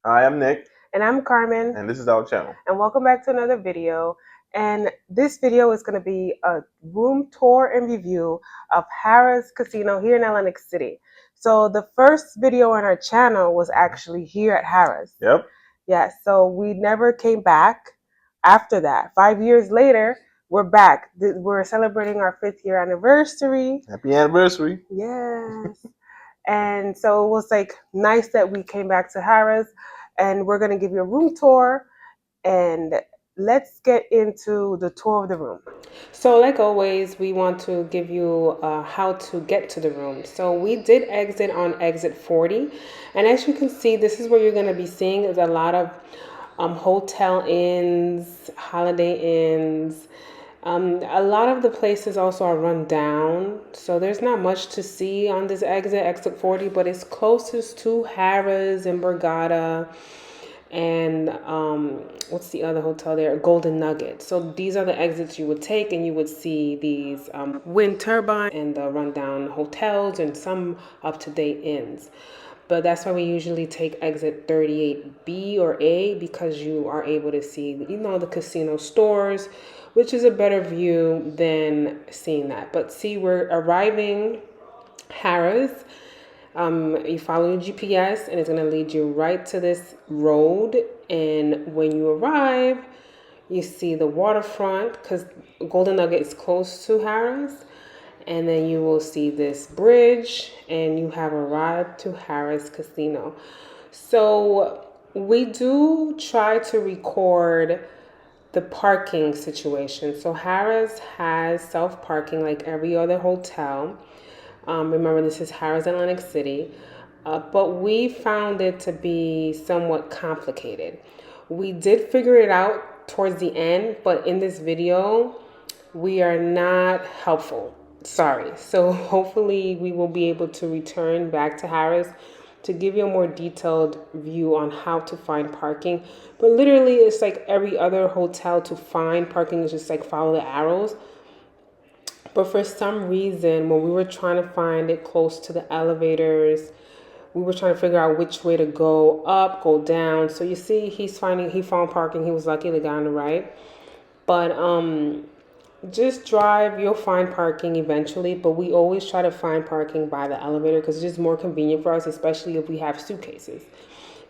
I am Nick. And I'm Carmen. And this is our channel. And welcome back to another video. And this video is going to be a room tour and review of Harrah's Casino here in Atlantic City. So the first video on our channel was actually here at Harrah's. Yep. Yeah, so we never came back after that. 5 years later, we're back. We're celebrating our 5th year anniversary. Happy anniversary. Yes. And so it was like nice that we came back to Harrah's, and we're going to give you a room tour, and let's get into the tour of the room. So like always, we want to give you how to get to the room. So we did exit on exit 40, and as you can see, this is where you're going to be seeing is a lot of hotel inns, holiday inns. A lot of the places also are run down, so there's not much to see on this exit 40, but it's closest to Harrah's and Borgata and what's the other hotel there? Golden Nugget. So these are the exits you would take, and you would see these wind turbine and the rundown hotels and some up-to-date inns. But that's why we usually take exit 38B or A, because you are able to see, the casino stores, which is a better view than seeing that. But see, we're arriving Harrah's. You follow your GPS and it's going to lead you right to this road. And when you arrive, you see the waterfront, because Golden Nugget is close to Harrah's. And then you will see this bridge, and you have arrived to Harrah's Casino. So we do try to record the parking situation. So Harrah's has self-parking like every other hotel. Remember, this is Harrah's Atlantic City. But we found it to be somewhat complicated. We did figure it out towards the end, but in this video, we are not helpful. Sorry. So hopefully we will be able to return back to Harrah's to give you a more detailed view on how to find parking. But literally, it's like every other hotel. To find parking is just like follow the arrows. But for some reason, when we were trying to find it close to the elevators, we were trying to figure out which way to go up, go down. So you see, he found parking. He was lucky, the guy on the right. But just drive, you'll find parking eventually, but we always try to find parking by the elevator because it's just more convenient for us, especially if we have suitcases.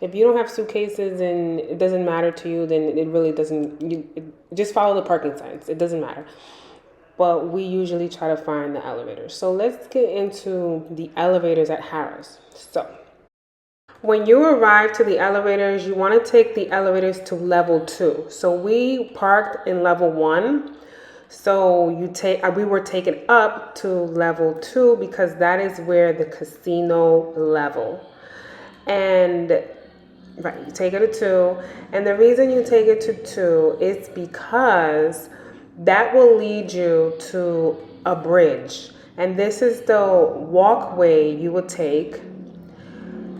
If you don't have suitcases and it doesn't matter to you, then it really doesn't, just follow the parking signs. It doesn't matter. But we usually try to find the elevators. So let's get into the elevators at Harrah's. So when you arrive to the elevators, you want to take the elevators to level 2. So we parked in level 1. So we were taken up to level 2 because that is where the casino level. And right, you take it to 2. And the reason you take it to 2 is because that will lead you to a bridge. And this is the walkway you will take.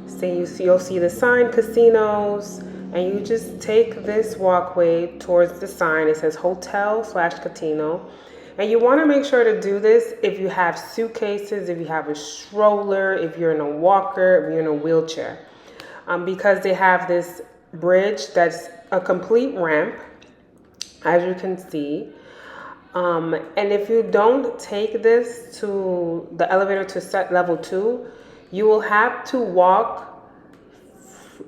So you'll see the sign casinos, and you just take this walkway towards the sign. It says hotel/casino. And you want to make sure to do this if you have suitcases, if you have a stroller, if you're in a walker, if you're in a wheelchair. Because they have this bridge that's a complete ramp, as you can see. And if you don't take this to the elevator to set level 2, you will have to walk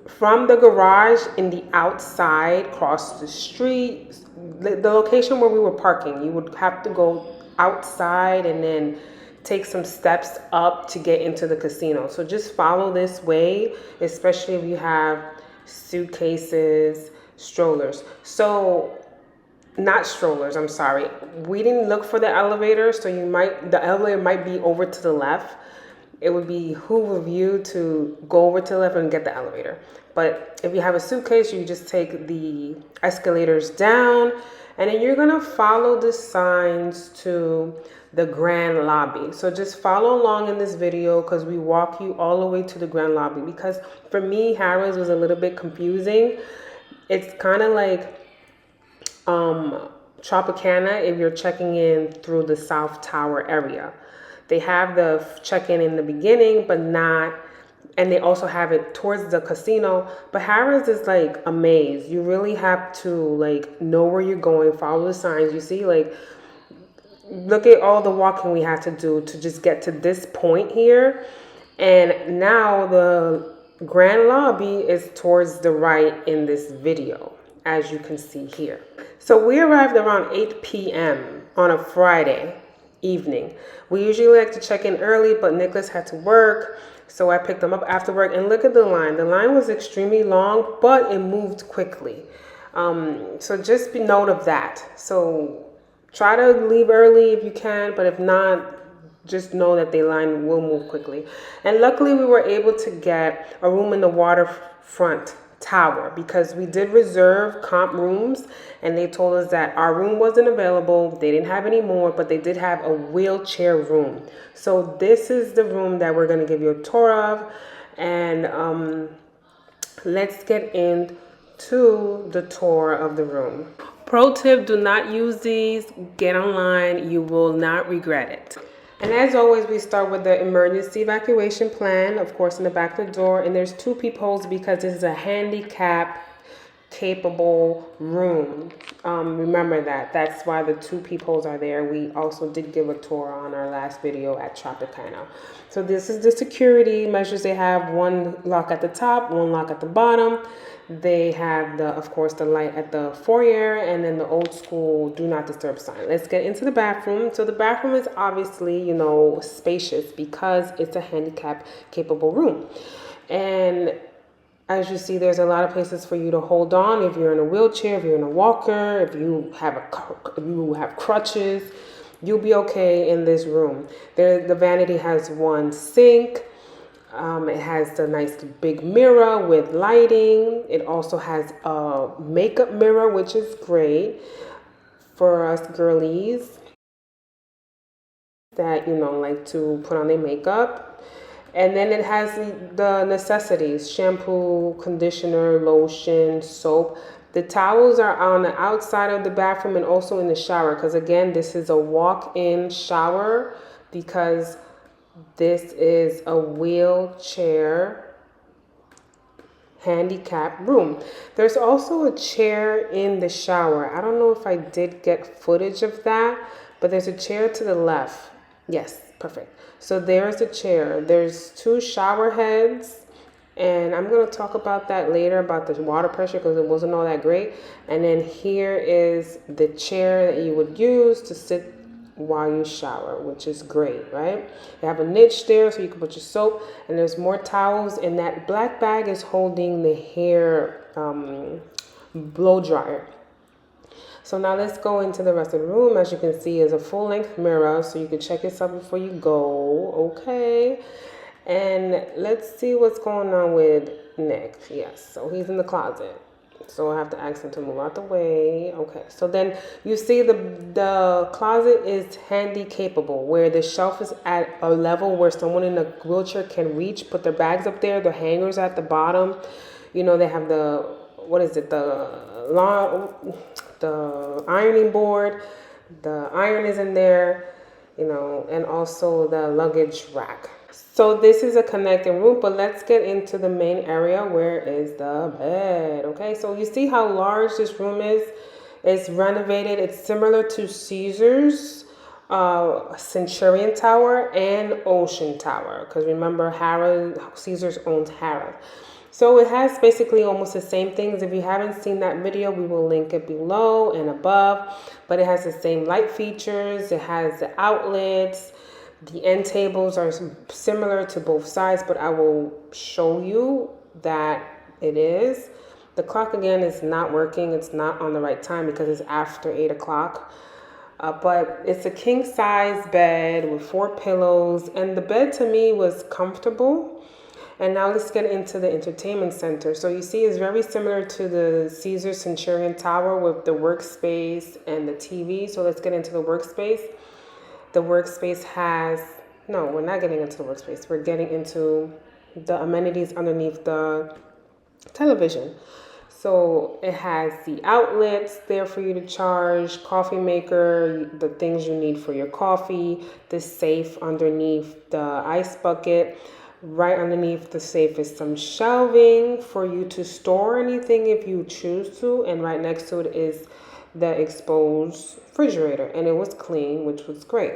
from the garage in the outside, cross the street, the location where we were parking. You would have to go outside and then take some steps up to get into the casino. So just follow this way, especially if you have suitcases, strollers. So not strollers, I'm sorry. We didn't look for the elevator, so the elevator might be over to the left. It would behoove of you to go over to the left and get the elevator. But if you have a suitcase, you just take the escalators down, and then you're gonna follow the signs to the grand lobby. So just follow along in this video because we walk you all the way to the grand lobby. Because for me, Harrah's was a little bit confusing. It's kind of like Tropicana if you're checking in through the South Tower area. They have the check-in in the beginning, but not And they also have it towards the casino. But Harrah's is like a maze. You really have to like know where you're going, follow the signs. You see, like, look at all the walking we had to do to just get to this point here. And now the grand lobby is towards the right in this video, as you can see here. So we arrived around 8 p.m. on a Friday evening. We usually like to check in early, but Nicholas had to work, so I picked him up after work. And look at the line. The line was extremely long, but it moved quickly. So just be note of that. So try to leave early if you can, but if not, just know that the line will move quickly. And luckily we were able to get a room in the Waterfront Tower because we did reserve comp rooms and they told us that our room wasn't available. They didn't have any more, but they did have a wheelchair room. So this is the room that we're going to give you a tour of. And let's get into the tour of the room. Pro tip, do not use these. Get online. You will not regret it. And as always, we start with the emergency evacuation plan, of course, in the back of the door. And there's 2 peepholes because this is a handicap-capable room. Remember that. That's why the 2 peepholes are there. We also did give a tour on our last video at Tropicana. So this is the security measures they have. 1 lock at the top, 1 lock at the bottom. They have, of course, the light at the foyer and then the old school do not disturb sign. Let's get into the bathroom. So the bathroom is obviously, spacious because it's a handicap capable room. And as you see, there's a lot of places for you to hold on if you're in a wheelchair, if you're in a walker, if you have crutches, you'll be okay in this room. The vanity has 1 sink. It has the nice big mirror with lighting. It also has a makeup mirror, which is great for us girlies that, like to put on their makeup. And then it has the necessities: shampoo, conditioner, lotion, soap. The towels are on the outside of the bathroom and also in the shower because, again, this is a walk-in shower because this is a wheelchair handicap room. There's also a chair in the shower. I don't know if I did get footage of that, but there's a chair to the left. Yes, perfect. So there's the chair. There's 2 shower heads, and I'm going to talk about that later about the water pressure because it wasn't all that great. And then here is the chair that you would use to sit while you shower, which is great, right? You have a niche there so you can put your soap, and there's more towels, and that black bag is holding the hair blow dryer. So now let's go into the rest of the room. As you can see, is a full-length mirror so you can check yourself before you go. Okay, and let's see what's going on with Nick. Yes, so he's in the closet. So I have to ask him to move out the way. Okay, so then you see the closet is handy capable, where the shelf is at a level where someone in a wheelchair can reach, put their bags up there. The hangers at the bottom. They have the ironing board. The iron is in there, and also the luggage rack. So this is a connecting room, but let's get into the main area where is the bed. Okay, so you see how large this room is. It's renovated. It's similar to Caesar's Centurion Tower and Ocean Tower, because remember, Caesar's owns Harrah. So it has basically almost the same things. If you haven't seen that video, we will link it below and above. But it has the same light features. It has the outlets. The end tables are similar to both sides, but I will show you that it is. The clock, again, is not working. It's not on the right time because it's after 8 o'clock. But it's a king-size bed with 4 pillows. And the bed, to me, was comfortable. And now let's get into the entertainment center. So you see it's very similar to the Caesar Centurion Tower with the workspace and the TV. So let's get into the workspace. The workspace we're not getting into the workspace. We're getting into the amenities underneath the television. So it has the outlets there for you to charge, coffee maker, the things you need for your coffee, the safe underneath the ice bucket. Right underneath the safe is some shelving for you to store anything if you choose to, and right next to it is the exposed refrigerator, and it was clean, which was great.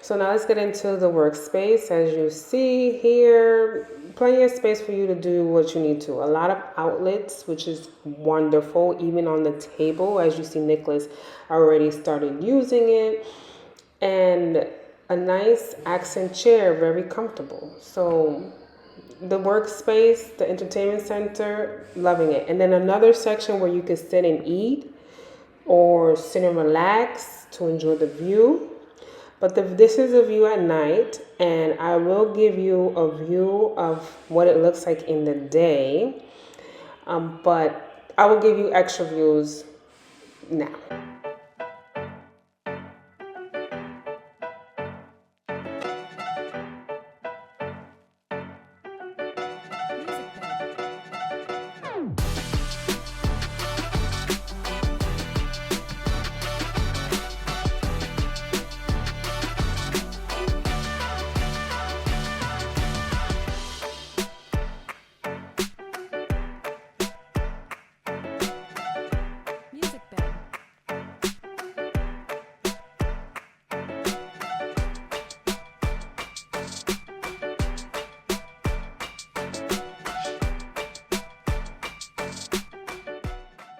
So now let's get into the workspace. As you see here, plenty of space for you to do what you need to. A lot of outlets, which is wonderful, even on the table. As you see, Nicholas already started using it. And a nice accent chair, very comfortable. So the workspace, the entertainment center, loving it. And then another section where you can sit and eat or sit and relax to enjoy the view. But this is a view at night, and I will give you a view of what it looks like in the day. But I will give you extra views now.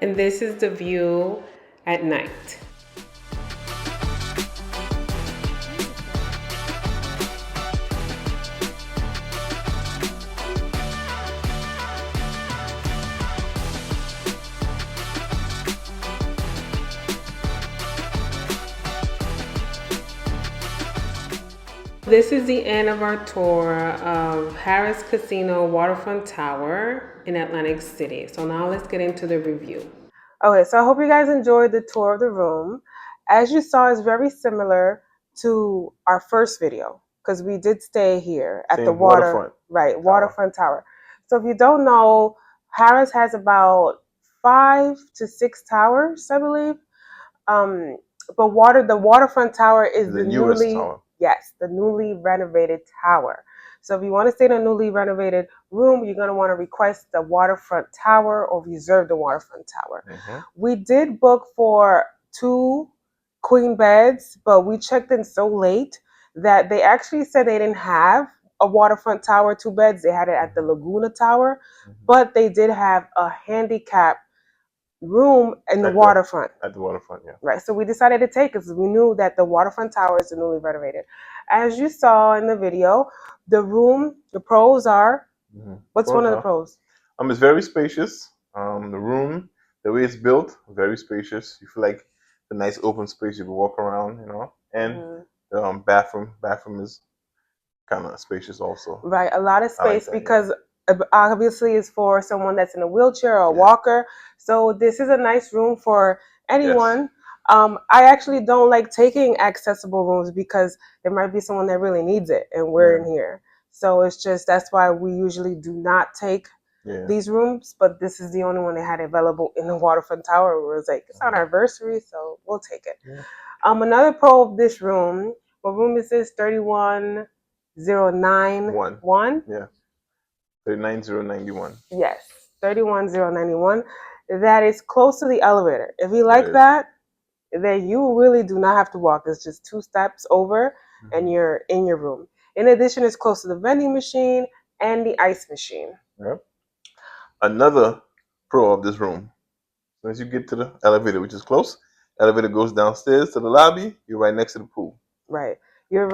And this is the view at night. This is the end of our tour of Harrah's Casino Waterfront Tower in Atlantic City. So now let's get into the review. Okay, so I hope you guys enjoyed the tour of the room. As you saw, it's very similar to our first video because we did stay here at the Waterfront. Right, Waterfront Tower. So if you don't know, Harrah's has about 5 to 6 towers, I believe. But the Waterfront Tower is the newest tower. Yes, the newly renovated tower. So if you want to stay in a newly renovated room, you're going to want to request the Waterfront Tower or reserve the Waterfront Tower. We did book for 2 queen beds, but we checked in so late that they actually said they didn't have a Waterfront Tower 2 beds. They had it at the Laguna Tower, but they did have a handicap room in the waterfront. At the waterfront, yeah. Right. So we decided to take it because we knew that the Waterfront Tower is newly renovated. As you saw in the video, the pros are, what's one of the pros? It's very spacious. The room, the way it's built, very spacious. You feel like a nice open space you can walk around, And the bathroom is kind of spacious also. Right, a lot of space because obviously it's for someone that's in a wheelchair or a walker. So this is a nice room for anyone. Yes. I actually don't like taking accessible rooms because there might be someone that really needs it, and we're in here. So it's just that's why we usually do not take these rooms. But this is the only one they had available in the Waterfront Tower. Where it was like it's our anniversary, so we'll take it. Yeah. Another pro of this room. What room is this? 31091. Yeah. 39091. Yes. 31091. That is close to the elevator. If you like that, then you really do not have to walk. It's just 2 steps over and you're in your room. In addition, it's close to the vending machine and the ice machine. Yep. Another pro of this room. Once you get to the elevator, which is close, elevator goes downstairs to the lobby, you're right next to the pool. Right. You're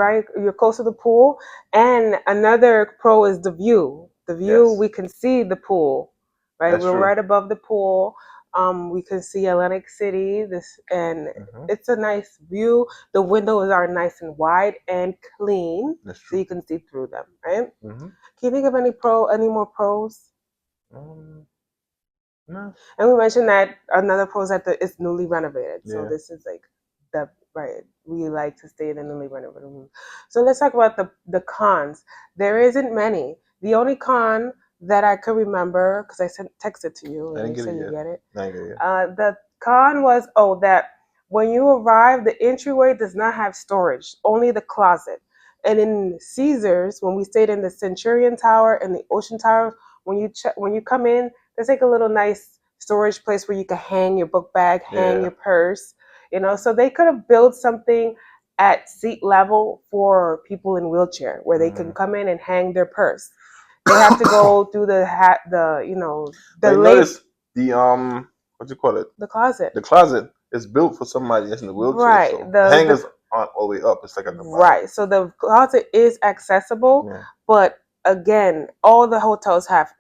close to the pool. And another pro is the view. The view, we can see the pool. Right? That's true. Right above the pool. We can see Atlantic City. It's a nice view. The windows are nice and wide and clean. That's true. So you can see through them, right? Can you think of any more pros? No. And we mentioned that another pro is that it's newly renovated. So this is like we like to stay in a newly renovated room. So let's talk about the cons. There isn't many. The only con that I could remember, because I texted to you and you said you get it. I get it. The con was that When you arrive, the entryway does not have storage, only the closet. And in Caesars, when we stayed in the Centurion Tower and the Ocean Tower, when you come in, there's like a little nice storage place where you can hang your book bag, hang Yeah. your purse, so they could have built something at seat level for people in wheelchair where they can come in and hang their purse. They have to go through the But you late notice the what you call it? the closet. The closet is built for somebody that's in the wheelchair, Right. so the hangers aren't all the way up. It's like at the bottom. Right. So the closet is accessible, Yeah. but again, all the hotels have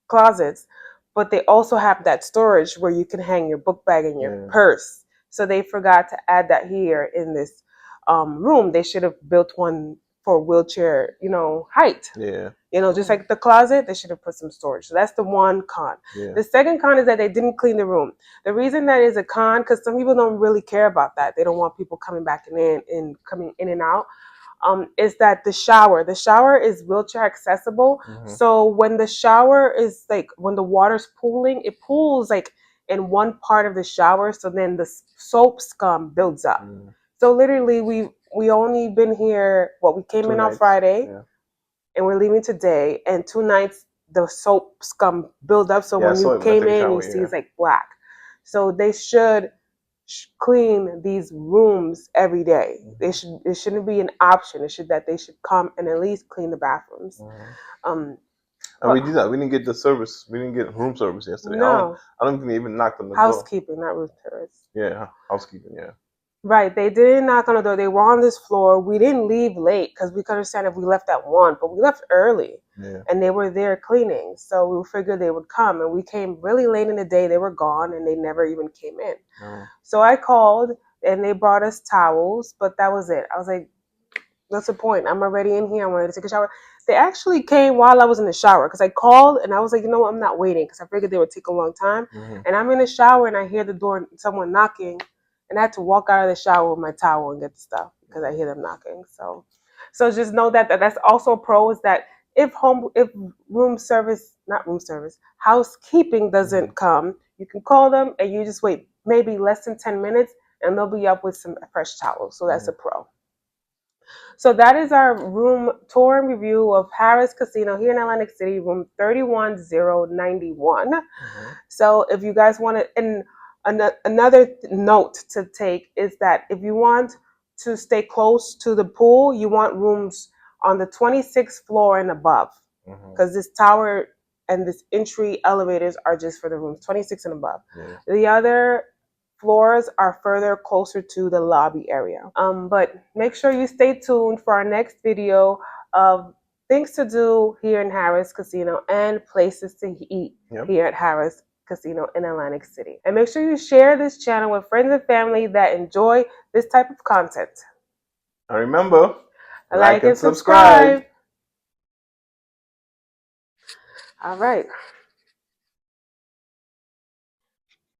closets, but they also have that storage where you can hang your book bag and your purse. So they forgot to add that here in this room. They should have built one for wheelchair, height. Yeah. Just like the closet, they should have put some storage. So that's the one con. Yeah. The second con is that they didn't clean the room. The reason that is a con, because some people don't really care about that. They don't want people coming back and coming in and out. Is that the shower is wheelchair accessible. So when the shower is when the water's pooling, it pools like in one part of the shower, so then the soap scum builds up. So literally we only been here, we came 2 in nights on Friday. Yeah. And we're leaving today, and 2 nights the soap scum build up, so when you came in you see it's like black. So they should clean these rooms every day. It shouldn't be an option. They should come and at least clean the bathrooms. And we did that. We didn't get the service. We didn't get room service yesterday. No. I don't think they even knocked on the housekeeping, door. Not room service. Yeah, housekeeping. Yeah. Right, they didn't knock on the door. They were on this floor. We didn't leave late because we could understand if we left at 1, but we left early. Yeah. And they were there cleaning, so we figured they would come. And we came really late in the day. They were gone, and they never even came in. So I called, and they brought us towels, but that was it. I was like, "What's the point? I'm already in here. I wanted to take a shower." They actually came while I was in the shower because I called, and I was like, "You know what? I'm not waiting," because I figured they would take a long time. And I'm in the shower, and I hear the door, someone knocking. And I had to walk out of the shower with my towel and get the stuff because I hear them knocking. So just know that's also a pro, is that if housekeeping doesn't come, you can call them and you just wait maybe less than 10 minutes and they'll be up with some fresh towels. So that's a pro. So that is our room tour and review of Harrah's Casino here in Atlantic City, room 31091. So if you guys want to, and another note to take is that if you want to stay close to the pool, you want rooms on the 26th floor and above, because this tower and this entry elevators are just for the rooms 26 and above. The other floors are further closer to the lobby area. But make sure you stay tuned for our next video of things to do here in Harrah's Casino and places to eat here at Harrah's Casino in Atlantic City. And make sure you share this channel with friends and family that enjoy this type of content. And remember, like and subscribe. All right.